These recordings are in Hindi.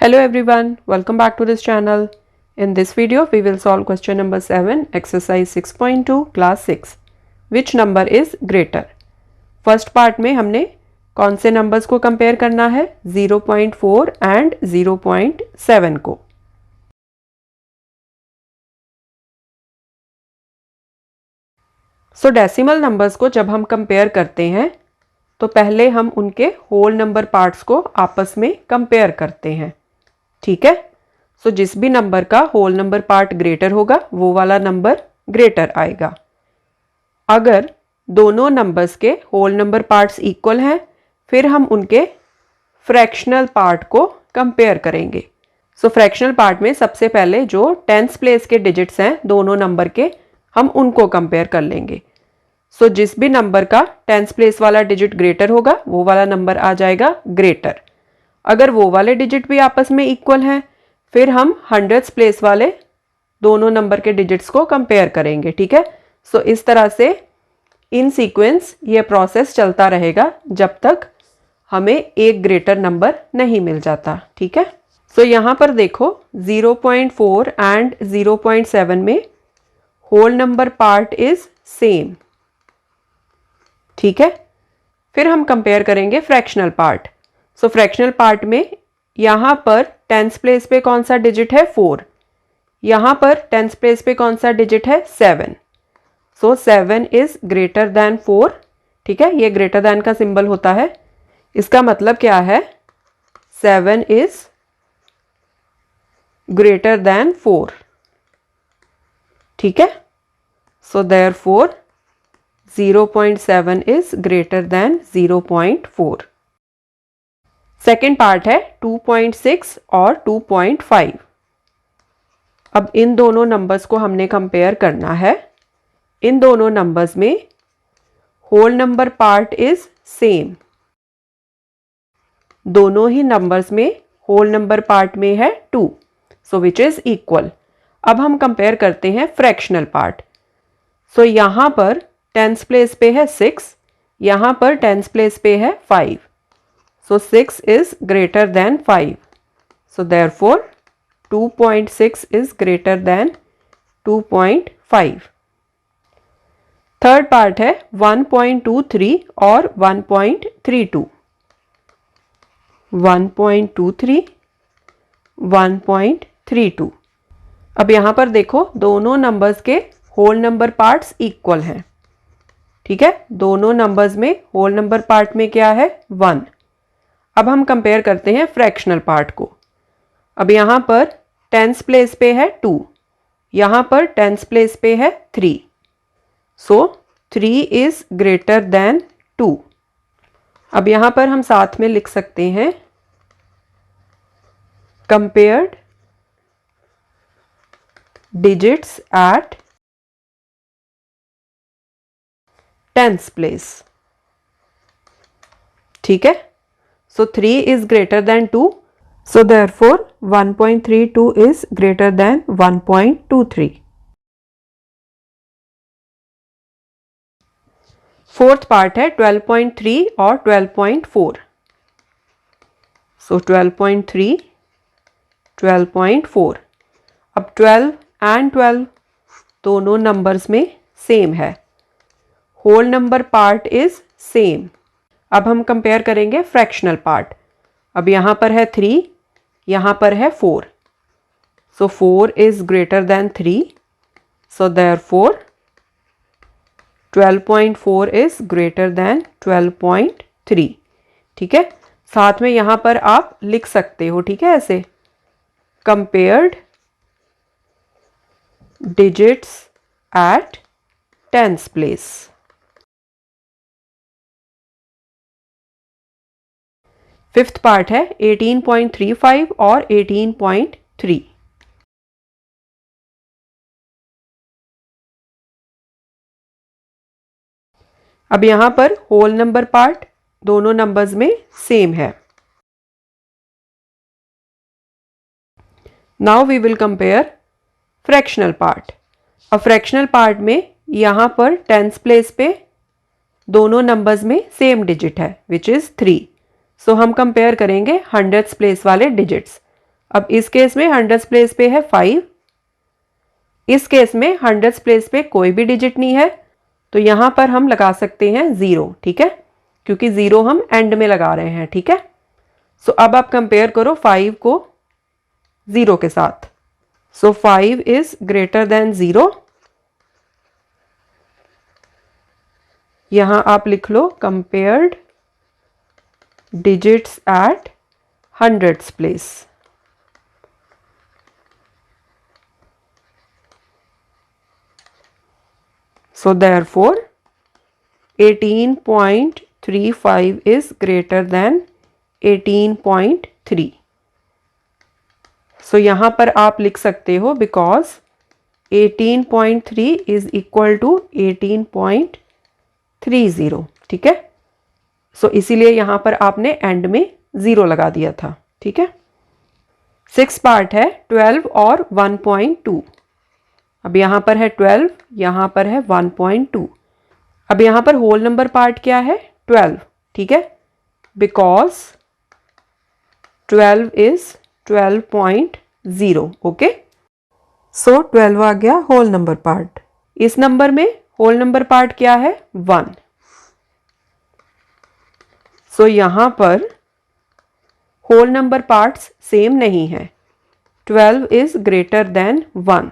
Hello everyone, welcome back to this channel. In this video, we will solve question number 7, exercise 6.2, class 6. Which number is greater? First part में हमने कौन से numbers को compare करना है? 0.4 and 0.7 को. So decimal numbers को जब हम compare करते हैं तो पहले हम उनके whole number parts को आपस में compare करते हैं. ठीक है, सो जिस भी नंबर का होल नंबर पार्ट ग्रेटर होगा वो वाला नंबर ग्रेटर आएगा. अगर दोनों नंबर्स के होल नंबर पार्ट्स इक्वल हैं फिर हम उनके फ्रैक्शनल पार्ट को कंपेयर करेंगे. सो फ्रैक्शनल पार्ट में सबसे पहले जो टेंथ प्लेस के डिजिट्स हैं दोनों नंबर के हम उनको कंपेयर कर लेंगे. सो जिस भी नंबर का टेंथ प्लेस वाला डिजिट ग्रेटर होगा वो वाला नंबर आ जाएगा ग्रेटर. अगर वो वाले डिजिट भी आपस में इक्वल हैं फिर हम हंड्रेड्स प्लेस वाले दोनों नंबर के डिजिट्स को कंपेयर करेंगे. ठीक है, सो इस तरह से इन सीक्वेंस ये प्रोसेस चलता रहेगा जब तक हमें एक ग्रेटर नंबर नहीं मिल जाता. ठीक है, सो यहाँ पर देखो 0.4 एंड 0.7 में whole number part is same. ठीक है, फिर हम कंपेयर करेंगे fractional part. So fractional part में यहाँ पर टेंथ प्लेस पे कौन सा डिजिट है 4, यहाँ पर टेंथ प्लेस पे कौन सा डिजिट है 7. सो 7 इज ग्रेटर दैन 4. ठीक है, ये ग्रेटर दैन का सिंबल होता है. इसका मतलब क्या है 7 इज ग्रेटर दैन 4. ठीक है, so therefore 0.7 is greater than 0.4. Second part है 2.6 और 2.5. अब इन दोनों नंबर्स को हमने कंपेयर करना है. इन दोनों नंबर्स में whole number part is same. दोनों ही नंबर्स में होल नंबर पार्ट में है 2, सो विच इज इक्वल. अब हम कंपेयर करते हैं फ्रैक्शनल पार्ट. सो यहाँ पर टेंथ प्लेस पे है 6, यहाँ पर टेंथ प्लेस पे है 5. So 6 is greater than 5. So therefore 2.6 is greater than 2.5. Third part है 1.23 और 1.32. 1.23 1.32. अब यहाँ पर देखो दोनों नंबर्स के होल नंबर पार्ट्स इक्वल हैं. ठीक है, दोनों नंबर्स में होल नंबर पार्ट में क्या है 1. अब हम कंपेयर करते हैं फ्रैक्शनल पार्ट को. अब यहाँ पर टेंथ प्लेस पे है 2, यहाँ पर टेंथ प्लेस पे है 3. सो 3 इज ग्रेटर दैन 2. अब यहाँ पर हम साथ में लिख सकते हैं compared digits at tenth place. ठीक है, so 3 is greater than 2, so therefore 1.32 is greater than 1.23. Fourth part है 12.3 और 12.4. so 12.3 12.4. अब 12 एंड 12 दोनों नंबर्स में सेम है. Whole number part is same. अब हम कंपेयर करेंगे फ्रैक्शनल पार्ट. अब यहाँ पर है 3, यहाँ पर है 4. सो 4 is greater than 3. So therefore 12.4 is greater than 12.3. ठीक है, साथ में यहाँ पर आप लिख सकते हो. ठीक है, ऐसे compared digits at tenth place. Fifth part है 18.35 और 18.3. अब यहाँ पर होल नंबर पार्ट दोनों नंबर्स में सेम है. Now we will compare fractional part. अब फ्रैक्शनल पार्ट में यहाँ पर टेंथ प्लेस पे दोनों नंबर्स में सेम डिजिट है विच इज 3. सो हम कंपेयर करेंगे हंड्रेड्स प्लेस वाले डिजिट्स. अब इस केस में हंड्रेड्स प्लेस पे है 5, इस केस में हंड्रेड्स प्लेस पे कोई भी डिजिट नहीं है, तो यहां पर हम लगा सकते हैं 0, ठीक है, क्योंकि 0 हम एंड में लगा रहे हैं, ठीक है। सो अब आप कंपेयर करो 5 को 0 के साथ। सो 5 इज ग्रेटर देन 0, यहां आप लिख लो compared digits at hundreds place. So therefore 18.35 is greater than 18.3. So यहाँ पर आप लिख सकते हो because 18.3 is equal to 18.30, ठीक है। So इसीलिए यहाँ पर आपने एंड में 0 लगा दिया था, ठीक है। 6 पार्ट है 12 और 1.2। अब यहाँ पर है 12, यहाँ पर है 1.2। अब यहाँ पर होल नंबर पार्ट क्या है 12, ठीक है, बिकॉज 12 इज 12.0, ओके। सो 12 आ गया होल नंबर पार्ट। इस नंबर में होल नंबर पार्ट क्या है 1। सो यहाँ पर होल नंबर पार्ट्स सेम नहीं है, 12 is greater then 1,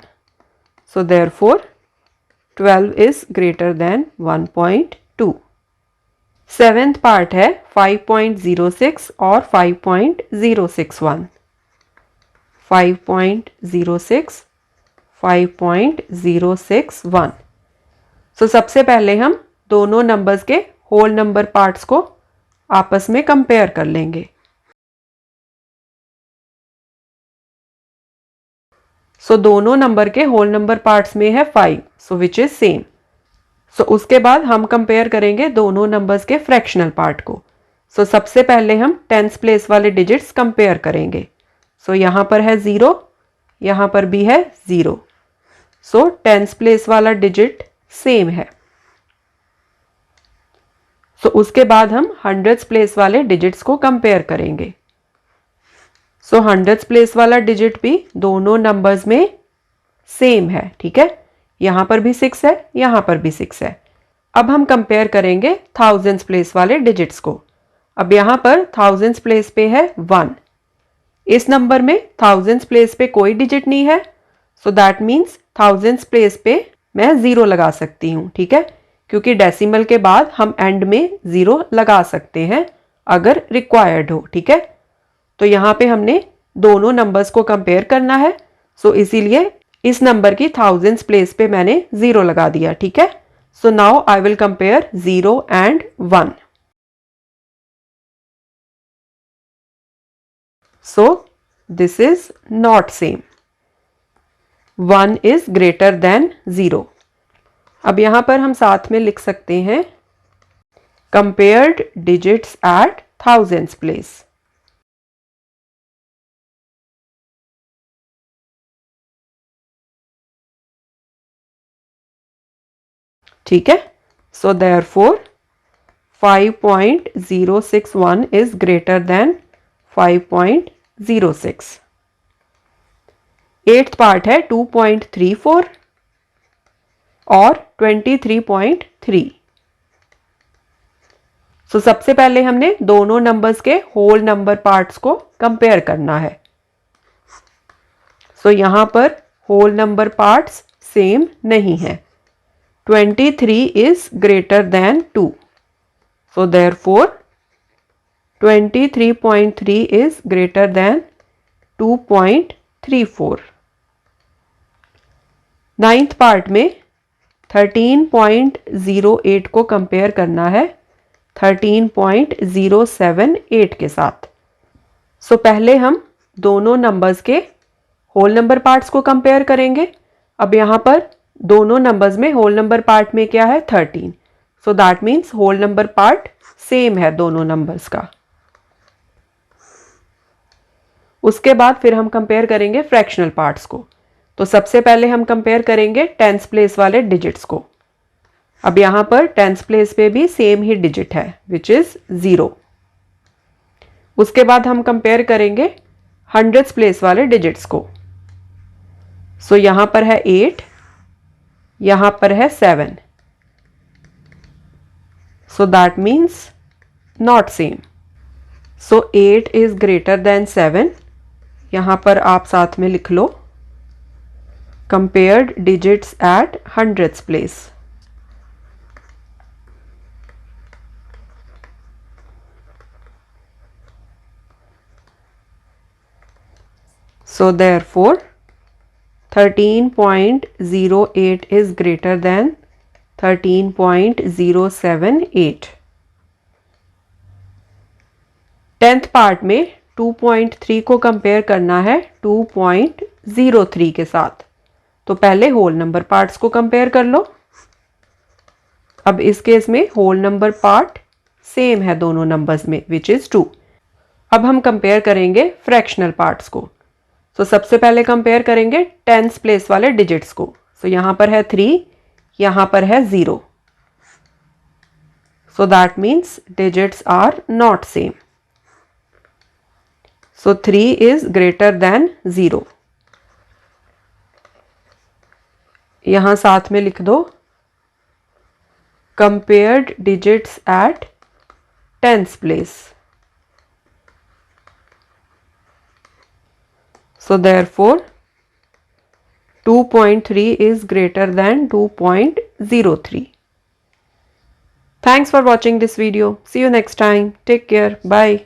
so therefore 12 is greater than 1.2. 7th part है 5.06 और 5.061, 5.06, 5.061। सो सबसे पहले हम दोनों नंबर्स के होल नंबर पार्ट्स को आपस में कंपेयर कर लेंगे। सो दोनों नंबर के होल नंबर पार्ट्स में है 5, सो विच इज सेम। सो उसके बाद हम कंपेयर करेंगे दोनों नंबर्स के फ्रैक्शनल पार्ट को। सो सबसे पहले हम टेंस प्लेस वाले डिजिट्स कंपेयर करेंगे। सो यहाँ पर है 0, यहाँ पर भी है 0, सो टेंस प्लेस वाला डिजिट सेम है। सो उसके बाद हम हंड्रेड्स प्लेस वाले डिजिट्स को कंपेयर करेंगे। सो हंड्रेड्स प्लेस वाला डिजिट भी दोनों नंबर्स में सेम है, ठीक है, यहां पर भी 6 है, यहां पर भी 6 है। अब हम कंपेयर करेंगे थाउजेंड्स प्लेस वाले डिजिट्स को। अब यहां पर थाउजेंड्स प्लेस पे है 1, इस नंबर में थाउजेंड्स प्लेस पे कोई डिजिट नहीं है, सो दैट मीन्स थाउजेंड्स प्लेस पे मैं 0 लगा सकती हूँ, ठीक है, क्योंकि डेसिमल के बाद हम एंड में 0 लगा सकते हैं अगर रिक्वायर्ड हो, ठीक है। तो यहाँ पे हमने दोनों नंबर्स को कंपेयर करना है, सो इसीलिए इस नंबर की थाउजेंड्स प्लेस पे मैंने 0 लगा दिया, ठीक है। So now I will compare 0 and 1। So this is not same, 1 is greater than 0। अब यहां पर हम साथ में लिख सकते हैं compared digits at thousands place. ठीक है, so therefore 5.061 is greater than 5.06। 8th part है 2.34 और 23.3। सो सबसे पहले हमने दोनों नंबर्स के होल नंबर पार्ट्स को कंपेयर करना है। सो यहां पर होल नंबर पार्ट्स सेम नहीं है। 23 is greater than 2. So therefore 23.3 is greater than 2.34. 9th part में 13.08 को कंपेयर करना है 13.078 के साथ। सो पहले हम दोनों नंबर्स के होल नंबर पार्ट्स को कंपेयर करेंगे। अब यहाँ पर दोनों नंबर्स में होल नंबर पार्ट में क्या है 13, so that means whole number part same है दोनों नंबर्स का। उसके बाद फिर हम कंपेयर करेंगे फ्रैक्शनल पार्ट्स को। तो सबसे पहले हम कंपेयर करेंगे टेंस प्लेस वाले डिजिट्स को। अब यहां पर टेंस प्लेस पे भी सेम ही डिजिट है विच इज 0। उसके बाद हम कंपेयर करेंगे हंड्रेड्स प्लेस वाले डिजिट्स को। सो यहां पर है 8, यहां पर है 7, so that means not same. So 8 is greater than 7, यहां पर आप साथ में लिख लो compared digits at hundreds place. So therefore 13.08 is greater than 13.078। 10th part में 2.3 को कंपेयर करना है 2.03 के साथ, तो पहले होल नंबर पार्ट्स को कंपेयर कर लो। अब इस केस में होल नंबर पार्ट सेम है दोनों नंबर्स में, विच इज 2। अब हम कंपेयर करेंगे फ्रैक्शनल पार्ट्स को। सो सबसे पहले कंपेयर करेंगे टेंस प्लेस वाले डिजिट्स को। सो यहां पर है 3, यहां पर है 0, so that means digits are not same. So 3 is greater than 0। यहां साथ में लिख दो compared digits at tens place. So therefore 2.3 is greater than 2.03. Thanks for watching this video. See you next time. Take care. Bye.